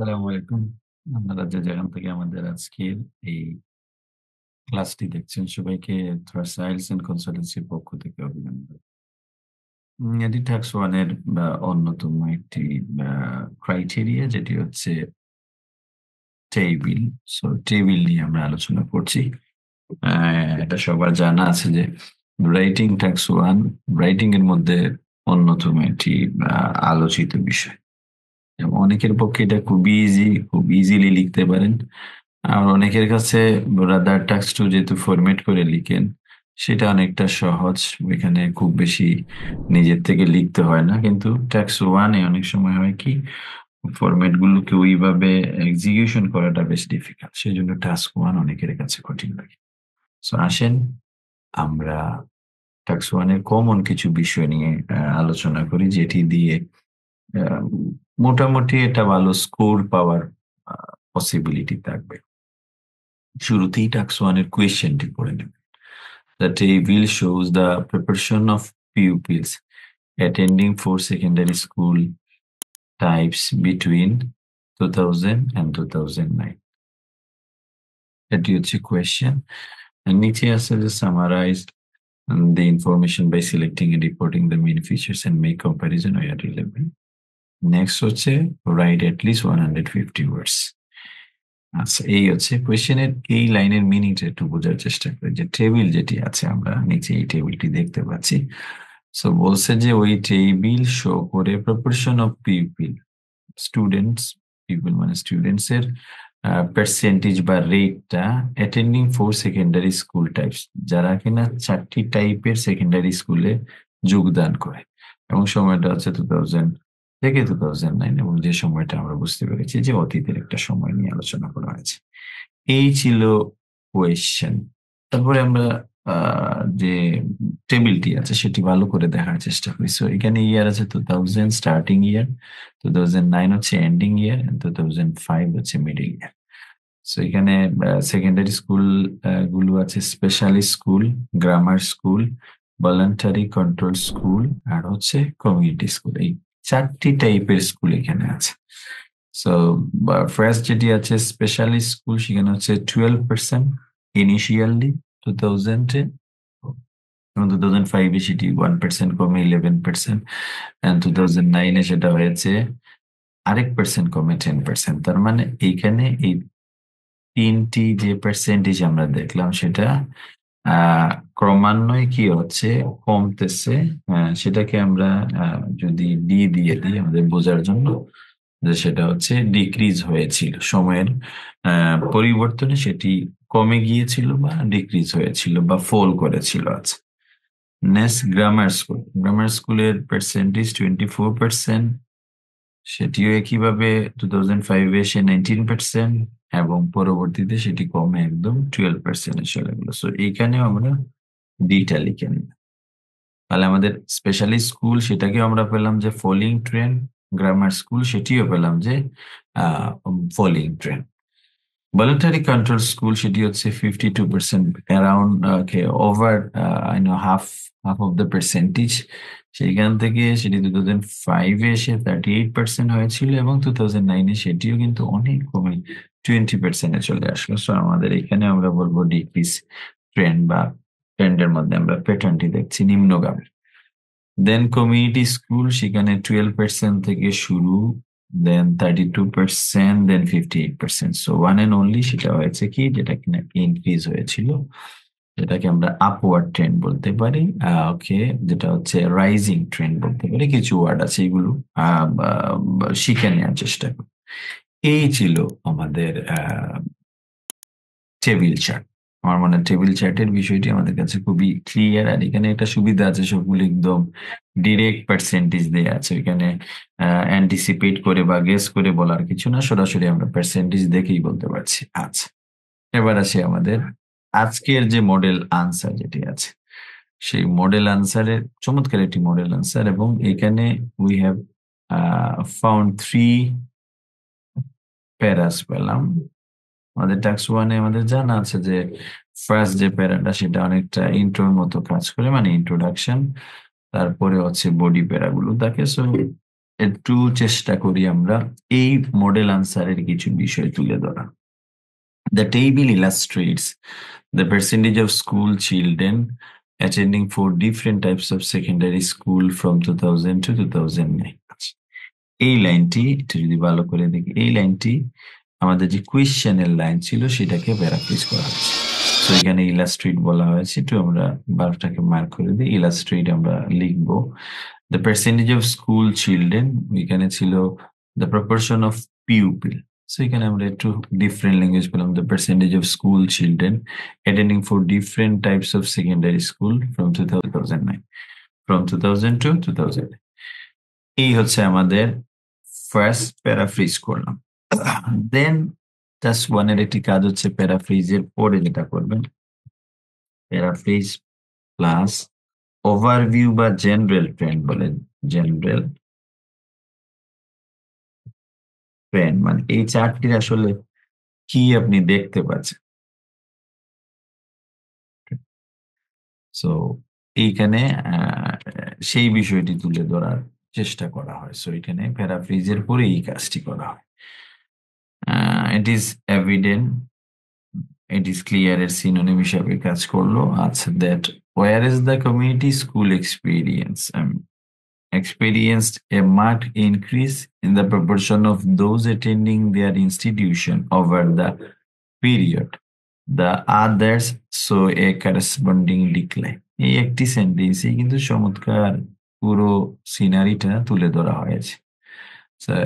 আসসালামু আলাইকুম। আপনারা যে যেখান থেকে আমাদের আজকের এই ক্লাসটি দেখছেন সবাইকে থ্রাস্ট আইএলটিএস এন্ড কনসালটেন্সির পক্ষ থেকে অভিনন্দন। এটি টাস্ক 1 এর অন্যতম একটি আ ক্রাইটেরিয়া যেটি হচ্ছে টেবিল। টেবিল নিয়ে আমরা আলোচনা করছি। আ এটা সবার জানা আছে যে রাইটিং টাস্ক 1 রাইটিং এর মধ্যে অন্যতম একটি আ আলোচিত বিষয়। এবং অনেকের পক্ষে এটা খুবই ইজি, খুব ইজিলি লিখতে পারেন। আর অনেকের কাছে রাদার টাস্ক 2 যেহেতু ফরমেট করে লিখেন, সেটা অনেকটা সহজ। এখানে খুব বেশি নিজের থেকে লিখতে হয় না। কিন্তু টাস্ক 1 এ অনেক সময় হয় কি ফরমেট গুলোকে ওইভাবে এক্সিকিউশন করাটা বেশ ডিফিকাল্ট। সেজন্য টাস্ক 1 অনেকের কাছে কঠিন লাগে। আসেন আমরা টাস্ক 1 এর কমন কিছু বিষয় নিয়ে আলোচনা করি যেটি দিয়ে আ মোটামুটি এটা ভালো স্কোর পাওয়ার আ পসিবিলিটি থাকবে। শুরুতেই টাস্ক 1 এর কোয়েশ্চেনটি পড়ে নেব। The table shows the proportion of pupils attending four secondary school types between 2000 and 2009. এটি হচ্ছে কোয়েশ্চেন। নিচে আছে যে summarize the information by selecting and reporting the main features and make comparison where relevant. Next হচ্ছে write at least 150 words. আচ্ছা, এই হচ্ছে কোয়েশ্চেনের এই লাইনের মিনিংটা একটু বোঝার চেষ্টা করি যে টেবিল যেটি আছে আমরা নিচে এই টেবিলটি দেখতে পাচ্ছি। বলছে যে ওই টেবিল শো করে proportion of people students people মানে স্টুডেন্টস এর পার্সেন্টেজ বা রেটটা অ্যাটেন্ডিং 4 সেকেন্ডারি স্কুল টাইপস যারা কিনা 4টি টাইপের সেকেন্ডারি স্কুলে যোগদান করে এবং সময়টা হচ্ছে 2000 থেকে 2009 এবং যে সময়টা আমরা বুঝতে পেরেছি যে অতীতের একটা সময় নিয়ে আলোচনা করা হয়েছে। এই ছিল কোয়েশ্চেন। তারপরে আমরা আ যে টেবিলটি আছে সেটি ভালো করে দেখার চেষ্টা করি। এখানে ইয়ার আছে 2000 স্টার্টিং ইয়ার, 2009 হচ্ছে এন্ডিং ইয়ার, 2005 হচ্ছে মিডল ইয়ার। এখানে সেকেন্ডারি স্কুল গুলো আছে specialist school, grammar school, voluntary control school আর হচ্ছে কমিউনিটি স্কুল। এই ৪ টি টাইপের স্কুল এখানে আছে। সো ফার্স্ট যেটি আছে স্পেশালিস্ট স্কুল সেখানে হচ্ছে 12% ইনিশিয়ালি 2000 এ এবং 2005 এ সেটি 1% কমে 11% অ্যান্ড 2009 এ সেটা হয়েছে আরেক পার্সেন্ট কমে 10%। তার মানে এইখানে এই ৩ টি যে পার্সেন্টেজ আমরা দেখলাম সেটা আ ক্রমান্বয়ে কি হচ্ছে কমতেছে। সেটাকে আমরা আ যদি ডি দিয়ে দিই আমাদের বোঝার জন্য যে সেটা হচ্ছে ডিক্রিজ হয়েছিল। সময়ের আ পরিবর্তনে সেটি কমে গিয়েছিল বা ডিক্রিজ হয়েছিল বা ফল করেছিল। আচ্ছা। Next grammar school. গ্রামার স্কুলের পার্সেন্টেজ 24% সেটিও একইভাবে 2005 এ এসে 19% এবং পরবর্তীতে সেটি কমে একদম 12% এ চলে গেল। এইখানেও আমরা ডি টা লিখে নিলাম। তাহলে আমাদের স্পেশালিস্ট স্কুল সেটাকেও আমরা পেলাম যে ফলিং ট্রেন্ড, গ্রামার স্কুল সেটিও পেলাম যে a falling trend. Voluntary control school সেটি হচ্ছে 52% around over I know half of the percentage সেইখান থেকে সেটি 2005 এ এসে 38% হয়েছিল এবং 2009 এ সেটিও কিন্তু অনেক কমে 20% এ চলে আসলো। আমাদের এখানে আমরা বলব ডিক্রিজ ট্রেন্ড বা ট্রেন্ড এর মধ্যে আমরা প্যাটার্নটি দেখছি নিম্নগামী। দেন কমিউনিটি স্কুল সেখানে 12% থেকে শুরু, দেন 32%, দেন 58%। ওয়ান অ্যান্ড অনলি সেটা হয়েছে কি যেটা কিনা ইনক্রিজ হয়েছিল। যেটাকে আমরা আপওয়ার্ড ট্রেন্ড বলতে পারি। ওকে যেটা হচ্ছে রাইজিং ট্রেন্ড বলতে পারি। কিছু ওয়ার্ড আছে এগুলো আ বা বা শিখে নেয়ার চেষ্টা করি। এই ছিল আমাদের টেবিল চার্ট। আমার মনে হয় টেবিল চার্টের বিষয়টি আমাদের কাছে খুবই ক্লিয়ার। আর এখানে একটা সুবিধা আছে সবগুলো একদম ডিরেক্ট পার্সেন্টেজ দেয়া আছে। এখানে অ্যান্টিসিপেট করে বা গেস করে বলার কিছু না। সরাসরি আমরা পার্সেন্টেজ দেখেই বলতে পারছি। আচ্ছা, এবার আসি আমাদের আজকের যে মডেল আনসার যেটি আছে। সেই মডেল আনসারের চমৎকার একটি মডেল আনসার এবং এখানে we have found 3 প্যারাস পেলাম। আমাদের টাস্ক 1 এ আমাদের জানা আছে যে ফার্স্ট যে প্যারাটা সেটা অনেকটা ইন্ট্রোর মতো কাজ করে মানে ইন্ট্রোডাকশন। তারপরে হচ্ছে বডি প্যারাগুলো থাকে। একটু চেষ্টা করি আমরা এই মডেল আনসারের কিছু বিষয় তুলে ধরা। The table illustrates the percentage of school children attending four different types of secondary school from 2000 to 2009. এই লাইনটি একটু যদি ভালো করে দেখি, এই লাইনটি আমাদের যে কোয়েশ্চেনের লাইন ছিল সেটাকে প্যারাফ্রেজ করা হয়েছে। তো এখানে ইলাস্ট্রেট বলা হয়েছে, একটু আমরা বারটাকে মার্ক করে দিই। ইলাস্ট্রেট আমরা লিখবো the percentage of school children, এখানে ছিল the proportion of pupil. So এখানে আমরা একটু ডিফারেন্ট ল্যাঙ্গুয়েজ পেলাম, the percentage of school children attending for different types of secondary school from 2009, from 2000 to 2009। এই হচ্ছে আমাদের ফার্স্ট প্যারাফ্রেজ করলাম। দেন জাস্ট ওয়ানের একটি কাজ হচ্ছে প্যারাফ্রেজের পরে যেটা করবেন, প্যারাফ্রেজ প্লাস ওভারভিউ বা জেনারেল ট্রেন্ড বলেন, জেনারেল ট্রেন্ড মানে এই চার্টটির আসলে কি আপনি দেখতে পাচ্ছেন। সো এইখানে সেই বিষয়টি তুলে ধরার চেষ্টা করা হয়। সো এখানে প্যারাফ্রেজের পরে এই কাজটি করা হয়। It is evident, it is clear এর সিনোনিম হিসাবে কাজ করলো। আচ্ছা, that whereas the community school experienced a marked increase in the proportion of those attending their institution over the period, the others saw a corresponding decline. এই একটি সেন্টেন্সে কিন্তু চমৎকার পুরো সিনারিটা তুলে ধরা হয়েছে।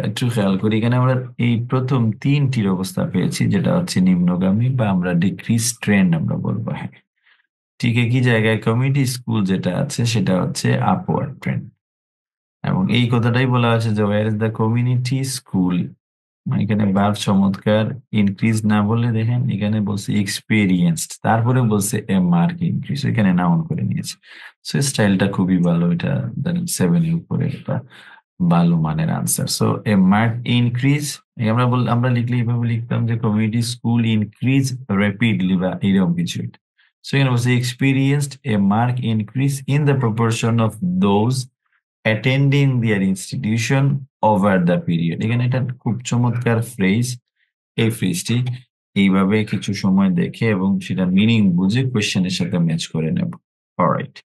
একটু খেয়াল করি, এখানে আমরা এই প্রথম তিনটির অবস্থা পেয়েছি, যেটা হচ্ছে নিম্নগামী বা আমরা ডিক্রিজ ট্রেন্ড আমরা বলবো। হ্যাঁ, ঠিক একই জায়গায় কমিউনিটি স্কুল যেটা আছে সেটা হচ্ছে আপওয়ার্ড ট্রেন্ড, এবং এই কথাটাই বলা আছে যে where is the community school, এখানে ভার্ব চমৎকার ইনক্রিজ না বলে দেখেন এখানে বলছে এক্সপেরিয়েন্সড, তারপরে বলছে এ মার্ক ইনক্রিজ, এখানে নাউন করে নিয়েছে। সো স্টাইলটা খুবই ভালো, এটা 7 এর উপরে একটা ভালো মানের আনসার। সো এ মার্ক ইনক্রিজ আমরা লিখলে এইভাবে লিখতাম যে কমিউনিটি স্কুল ইনক্রিজ র্যাপিডলি বা এরকম কিছু। সো এখানে বলছে experienced a mark increase in the proportion of those attending their institution over the period. এখানে এটা খুব চমৎকার ফ্রেজ। এই ফ্রেজটি এইভাবে কিছু সময় দেখে এবং সেটা মিনিং বুঝে কোয়েশ্চেনের সাথে ম্যাচ করে নেব। অলরাইট,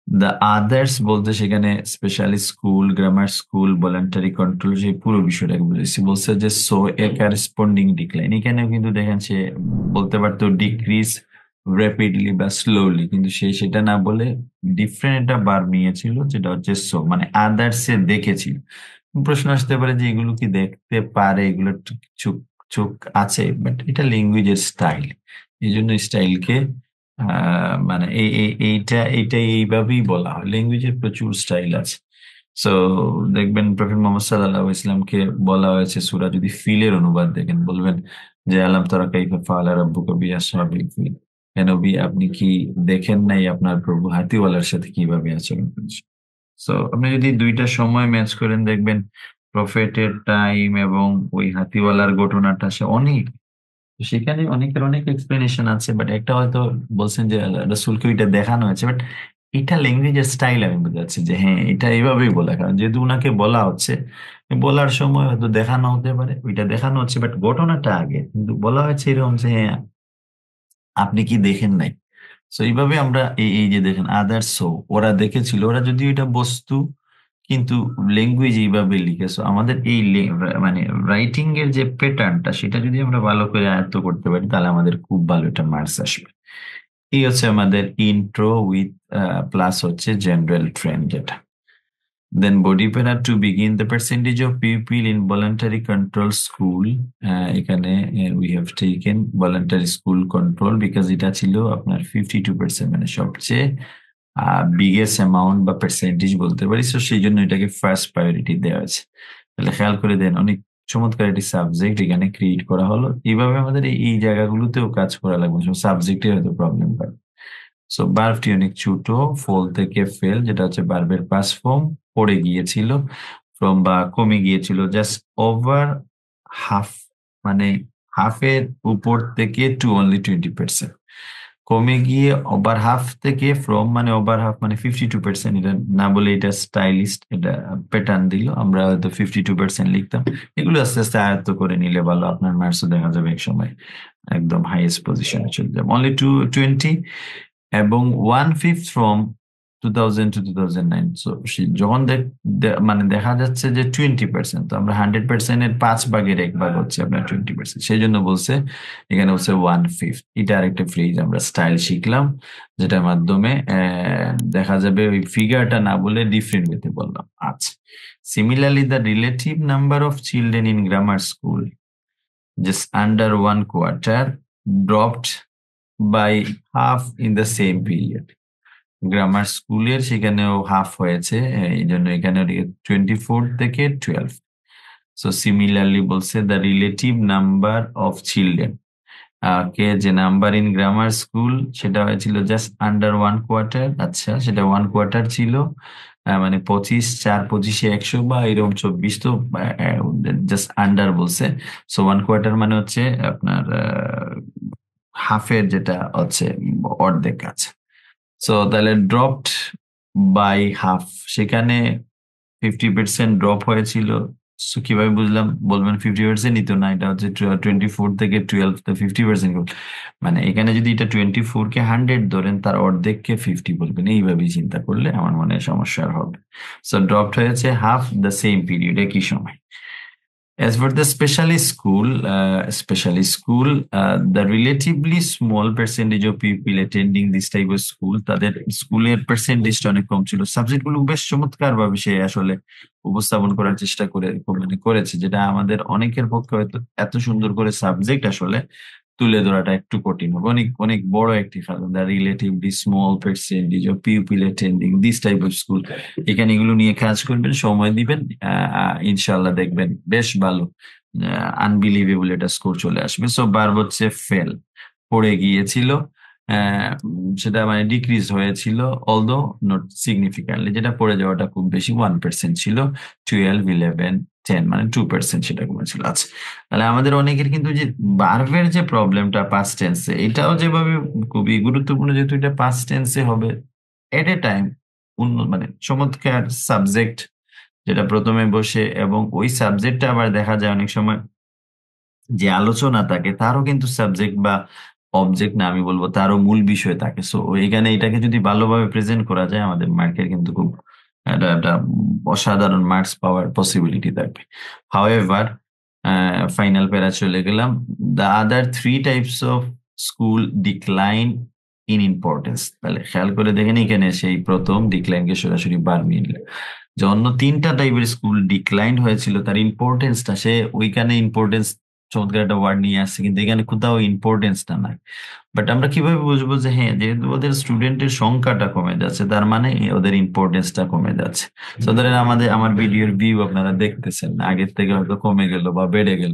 দ্য আদার্স বলতে সেখানে specially school, grammar school, voluntary control, সেই পুরো বিষয়টাকে বুঝেছি। বলছে যে সো এ করেসপন্ডিং ডিক্লাইন, এখানেও কিন্তু দেখেন সে বলতে পারতো ডিক্রিজ র্যাপিডলি বা স্লোলি, কিন্তু সে সেটা না বলে ডিফারেন্ট একটা বার নিয়েছিল, যেটা হচ্ছে সো মানে আদার্স এ দেখেছিল। প্রশ্ন আসতে পারে যে এগুলো কি দেখতে পারে, এগুলো চোখ চোখ আছে, বাট এটা ল্যাঙ্গুয়েজের স্টাইল, এই জন্য স্টাইলকে মানে এইটা এইভাবেই বলা হয়। ল্যাঙ্গুয়েজের প্রচুর স্টাইল আছে। সো দেখবেন প্রফেট মোহাম্মদ সাল্লাল্লাহু আলাইহি ওয়াসাল্লামকে বলা হয়েছে সূরা, যদি ফিলের অনুবাদ দেখেন বলবেন যে আলাম তারা কাইফা ফাআলা রাব্বুকা বিআসহাবিল ফিল, হে নবী আপনি কি দেখেন নাই আপনার প্রভু হাতিওয়ালার সাথে কিভাবে আচরণ করেছে। সো আপনি যদি দুইটা সময় ম্যাচ করেন দেখবেন প্রফেটের টাইম এবং ওই হাতিওয়ালার ঘটনাটা সে অনেক, তো সেখানে অনেকের অনেক এক্সপ্লেনেশন আছে, বাট একটা হয়তো বলছেন যে রাসূলকে ওইটা দেখানো হয়েছে, বাট এটা ল্যাঙ্গুয়েজের স্টাইল আমি বোঝাচ্ছি যে হ্যাঁ এটা এইভাবেই বলা, কারণ যেহেতু উনাকে বলা হচ্ছে, বলার সময় হয়তো দেখানো হতে পারে, ওইটা দেখানো হচ্ছে বাট ঘটনাটা আগে, কিন্তু বলা হয়েছে এরকম যে হ্যাঁ আপনি কি দেখেন নাই। সো এইভাবে আমরা এই যে দেখেন আদার্স, সো ওরা দেখেছিল, ওরা যদিও এটা বস্তু, কিন্তু ল্যাঙ্গুয়েজ এইভাবে লিখেছো। আমাদের এই মানে রাইটিং এর যে প্যাটার্নটা সেটা যদি আমরা ভালো করে আয়ত্ত করতে পারি তাহলে আমাদের খুব ভালো একটা মার্কস আসবে। এই হচ্ছে আমাদের ইন্ট্রো উইথ প্লাস হচ্ছে জেনারেল ট্রেন্ড যেটা। Then body para to begin the percentage of people in voluntary control school, এখানে we have taken voluntary school control because এটা ছিল আপনার 52%, মানে সবচেয়ে বিগেস্ট অ্যামাউন্ট বা পার্সেন্টেজ বলতে পারি। সো সেই জন্য এটাকে ফার্স্ট প্রায়োরিটি দেওয়া আছে। তাহলে খেয়াল করে দেন অনেক চমৎকার একটি সাবজেক্ট এখানে ক্রিয়েট করা হলো। এইভাবে আমাদের এই জায়গাগুলোতেও কাজ করা লাগবে, সাবজেক্টে হয়তো প্রবলেম পাবে। সো বার্বটি অনেক ছোট, ফল থেকে ফেল যেটা হচ্ছে বার্বের পাস্ট ফর্ম, পড়ে গিয়েছিল, ফ্রম বা কমে গিয়েছিল, জাস্ট ওভার হাফ মানে হাফের উপর থেকে টু অনলি 20%, কমে গিয়ে ওভার হাফ থেকে ফ্রম মানে ওভার হাফ মানে 52%, এটা না বলে এটা স্টাইলিস্ট, এটা প্যাটার্ন দিল, আমরা হয়তো 52% লিখতাম। এগুলো আস্তে আস্তে আয়ত্ত করে নিলে ভালো, আপনার মার্কসও দেখা যাবে এক সময় একদম হাইয়েস্ট পজিশনে চলে যাবে। অনলি 20 এবং 1/5 ফ্রম 2000 to 2009। সো যখন মানে দেখা যাচ্ছে যে 20%, তো আমরা 100% এর 5/1 হচ্ছে আপনার 20%, সেই জন্য বলছে এখানে হচ্ছে 1/5। এটা আরেকটা ফ্রেজ আমরা স্টাইল শিখলাম, যেটার মাধ্যমে দেখা যাবে ওই ফিগারটা না বলে ডিফারেন্ট ওয়েতে বললাম। আচ্ছা, similarly the relative number of children in grammar school just under 1/4 dropped by half in the same period। Grammar স্কুলের সেখানেও হাফ হয়েছে, এই জন্য এখানে 24 থেকে 12। সো সিমিলারলি বলছে the relative number of children, কে যে নাম্বার ইন গ্রামার স্কুল সেটা হয়েছিল জাস্ট আন্ডার 1/4। আচ্ছা, সেটা 1/4 ছিল, মানে 25, 4 25 100 বা এরকম 24, তো জাস্ট আন্ডার বলছে। সো 1/4 মানে হচ্ছে আপনার হাফের, যেটা হচ্ছে অর্ধেক আছে। সো তাহলে ড্রপড বাই হাফ, সেখানে 50% ড্রপ হয়েছিল। So কিভাবে বুঝলাম বলবেন 50%ই তো না, এটা হচ্ছে 24 থেকে 12, তো 50% মানে এখানে যদি এটা 24 কে 100 ধরেন, তার অর্ধেককে 50 বলবেন, এইভাবেই চিন্তা করলে আমার মনে হয় সমস্যা আর হবে। সো ড্রপড হয়েছে হাফ দ্য সেম পিরিয়ড, একই সময়। As for the special school, the relatively small percentage of people attending this type of school, তাদের স্কুলের পার্সেন্টেজটা অনেক কম ছিল। সাবজেক্ট গুলো বেশ চমৎকার ভাবে সে আসলে উপস্থাপন করার চেষ্টা মানে করেছে, যেটা আমাদের অনেকের পক্ষে হয়তো এত সুন্দর করে সাবজেক্ট আসলে তুলে ধরাটা একটু কঠিন হবে। অনেক অনেক বড় একটি কারণ, the relatively small percentage of people attending this type of school. এখানে এগুলো নিয়ে কাজ করবেন, সময় দিবেন, ইনশাল্লাহ দেখবেন বেশ ভালো আনবিলিভেবল এটা স্কোর চলে আসবে। সো বার হচ্ছে ফেল, পড়ে গিয়েছিল, সেটা মানে ডিক্রিজ হয়েছিল, অলদো নট সিগনিফিক্যান্টলি, যেটা পড়ে যাওয়াটা খুব বেশি 1% ছিল। 12, 11, 10 মানে 2% সেটা কমেছিল। আচ্ছা, তাহলে আমাদের অনেকের কিন্তু যে ভার্বের যে প্রবলেমটা পাস্ট টেন্সে, এটাও যেভাবে খুবই গুরুত্বপূর্ণ, যেহেতু এটা পাস্ট টেন্সে হবে এট এ টাইম, মানে চমৎকার সাবজেক্ট যেটা প্রথমে বসে, এবং ওই সাবজেক্টটা আবার দেখা যায় অনেক সময় যে আলোচনা থাকে তারও কিন্তু সাবজেক্ট বা অবজেক্ট না, আমি বলবো তারও মূল বিষয় থাকে। সো এখানে এটাকে যদি ভালোভাবে প্রেজেন্ট করা যায়, আমাদের মার্কের কিন্তু খুব একটা অসাধারণ মার্কস পাওয়ার পসিবিলিটি থাকবে। হাউএভার, ফাইনাল প্যারা চলে গেলাম। The other 3 types of school decline in importance. তাহলে খেয়াল করে দেখেন, এখানে সেই প্রথম ডিক্লাইনকে সরাসরি বার মিলল, যে অন্য 3টা টাইপের স্কুল ডিক্লাইন হয়েছিল, তার ইম্পর্টেন্সটা সে ওইখানে ইম্পর্টেন্স চমৎকার একটা ওয়ার্ড নিয়ে আসছে, কিন্তু এখানে কোথাও ইম্পর্টেন্সটা নাই। বাট আমরা কিভাবে বুঝবো যে হ্যাঁ, যেহেতু ওদের স্টুডেন্টের সংখ্যাটা কমে যাচ্ছে, তার মানে ওদের ইম্পর্টেন্সটা কমে যাচ্ছে। তো ধরেন আমার ভিডিওর ভিউ আপনারা দেখতেছেন, আগের থেকে হয়তো কমে গেল বা বেড়ে গেল,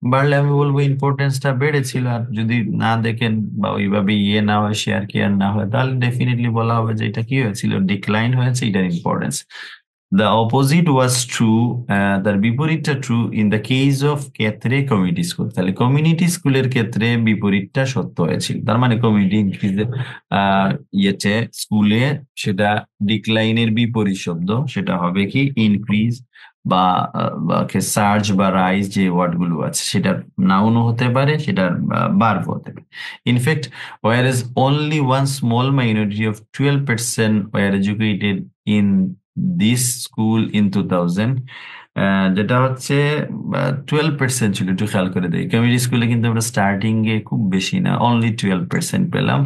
বাড়লে আমি বলবো ইম্পর্টেন্সটা বেড়েছিল। আর যদি না দেখেন বা ওইভাবে না হয়, শেয়ার কেয়ার না হয়, তাহলে ডেফিনেটলি বলা হবে যে এটা কি হয়েছিল, ডিক্লাইন হয়েছে, এটার importance. The opposite was true, তার বিপরীতটা true in the case of ক্ষেত্রে কমিউনিটি স্কুল। তাহলে কমিউনিটি স্কুলের ক্ষেত্রে বিপরীতটা সত্য হয়েছিল, তার মানে কমিউনিটি ইনক্রিজ ইয়েতে স্কুলে সেটা ডিক্লাইনের বিপরীত শব্দ, সেটা হবে কি ইনক্রিজ বা সার্জ বা রাইজ, যে ওয়ার্ড গুলো আছে সেটার নাউনও হতে পারে, সেটার বার্ব হতে পারে। In fact, whereas only one small minority of 12% were educated in this school in 2000, যেটা হচ্ছে 12% ছিল। একটু খেয়াল করে দেয়, কমিউনিটি স্কুলে কিন্তু আমরা স্টার্টিং এ খুব বেশি না, অনলি 12% পেলাম,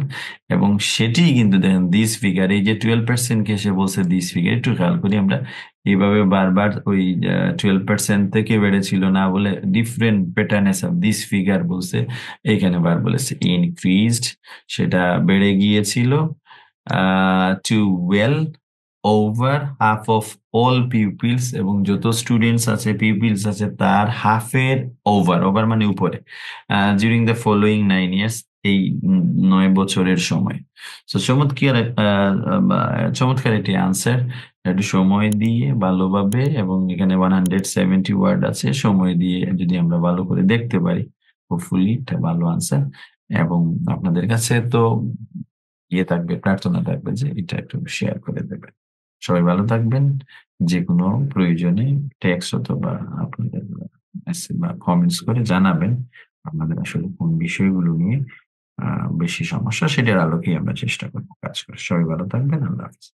এবং সেটি কিন্তু দেখেন দিস ফিগার, এই যে 12% কে সে বলছে দিস ফিগার, একটু খেয়াল করি আমরা, এইভাবে বারবার ওই 12% থেকে বেড়েছিল না বলে ডিফারেন্ট প্যাটার্নে সব দিস ফিগার বলছে, এইখানে বার বলেছে ইনক্রিজড, সেটা বেড়ে গিয়েছিল to well over half of all pupils, এবং যত স্টুডেন্টস আছে পিউপিলস আছে তার হাফের ওভার, ওভার মানে উপরে, ডিউরিং দ্য ফলোয়িং 9 ইয়ার্স, এই 9 বছরের সময়। তো চমৎকার চমৎকার একটি আনসার। একটু সময় দিয়ে ভালোভাবে, এবং এখানে 170 ওয়ার্ড আছে, সময় দিয়ে যদি আমরা ভালো করে দেখতে পারি, হোপফুলি একটা ভালো আনসার। এবং আপনাদের কাছে তো ইয়ে থাকবে, প্রার্থনা থাকবে যে এটা একটু শেয়ার করে দেবেন। সবাই ভালো থাকবেন। যেকোনো প্রয়োজনে টেক্সট অথবা আপনাদের মেসেজ বা কমেন্টস করে জানাবেন। আপনাদের আসলে কোন বিষয়গুলো নিয়ে আ বেশি সমস্যা সেটার আলোকেই আমরা চেষ্টা করব কাজ করার। সবাই ভালো থাকবেন। আল্লাহ হাফেজ।